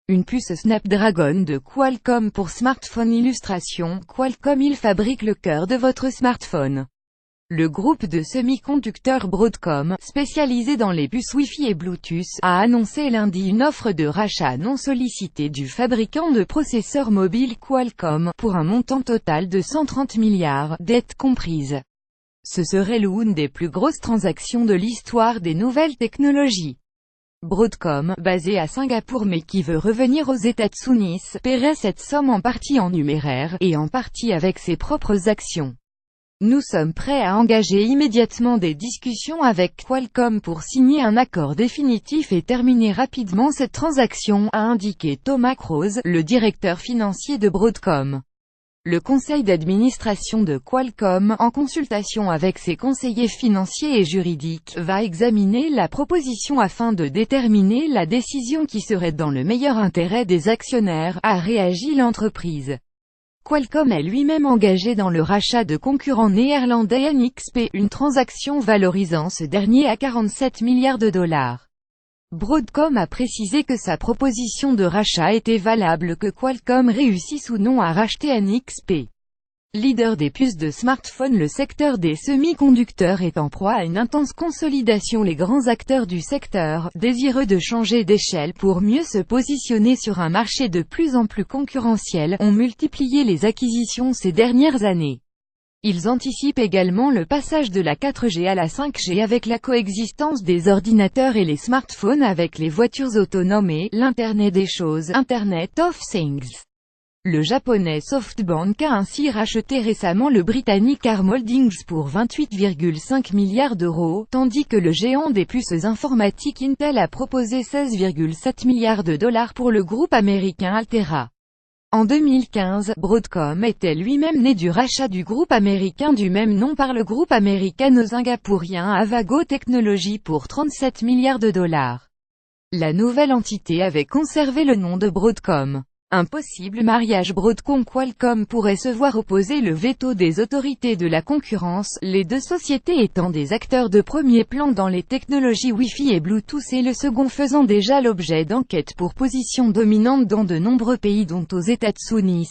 Une puce Snapdragon de Qualcomm pour smartphone. Illustration Qualcomm. Il fabrique le cœur de votre smartphone. Le groupe de semi-conducteurs Broadcom, spécialisé dans les puces Wi-Fi et Bluetooth, a annoncé lundi une offre de rachat non sollicitée du fabricant de processeurs mobiles Qualcomm, pour un montant total de 130 milliards, dettes comprises. Ce serait l'une des plus grosses transactions de l'histoire des nouvelles technologies. Broadcom, basé à Singapour mais qui veut revenir aux États-Unis, paierait cette somme en partie en numéraire, et en partie avec ses propres actions. Nous sommes prêts à engager immédiatement des discussions avec Qualcomm pour signer un accord définitif et terminer rapidement cette transaction, a indiqué Thomas Krause, le directeur financier de Broadcom. Le conseil d'administration de Qualcomm, en consultation avec ses conseillers financiers et juridiques, va examiner la proposition afin de déterminer la décision qui serait dans le meilleur intérêt des actionnaires, a réagi l'entreprise. Qualcomm est lui-même engagé dans le rachat de concurrent néerlandais NXP, une transaction valorisant ce dernier à 47 milliards de dollars. Broadcom a précisé que sa proposition de rachat était valable que Qualcomm réussisse ou non à racheter NXP. Leader des puces de smartphone. Le secteur des semi-conducteurs est en proie à une intense consolidation. Les grands acteurs du secteur, désireux de changer d'échelle pour mieux se positionner sur un marché de plus en plus concurrentiel, ont multiplié les acquisitions ces dernières années. Ils anticipent également le passage de la 4G à la 5G avec la coexistence des ordinateurs et les smartphones avec les voitures autonomes et l'Internet des choses, Internet of Things. Le japonais SoftBank a ainsi racheté récemment le britannique Arm Holdings pour 28,5 milliards d'euros, tandis que le géant des puces informatiques Intel a proposé 16,7 milliards de dollars pour le groupe américain Altera. En 2015, Broadcom était lui-même né du rachat du groupe américain du même nom par le groupe américano-singapourien Avago Technologies pour 37 milliards de dollars. La nouvelle entité avait conservé le nom de Broadcom. Un possible mariage Broadcom-Qualcomm pourrait se voir opposer le veto des autorités de la concurrence, les deux sociétés étant des acteurs de premier plan dans les technologies Wi-Fi et Bluetooth et le second faisant déjà l'objet d'enquêtes pour position dominante dans de nombreux pays dont aux États-Unis.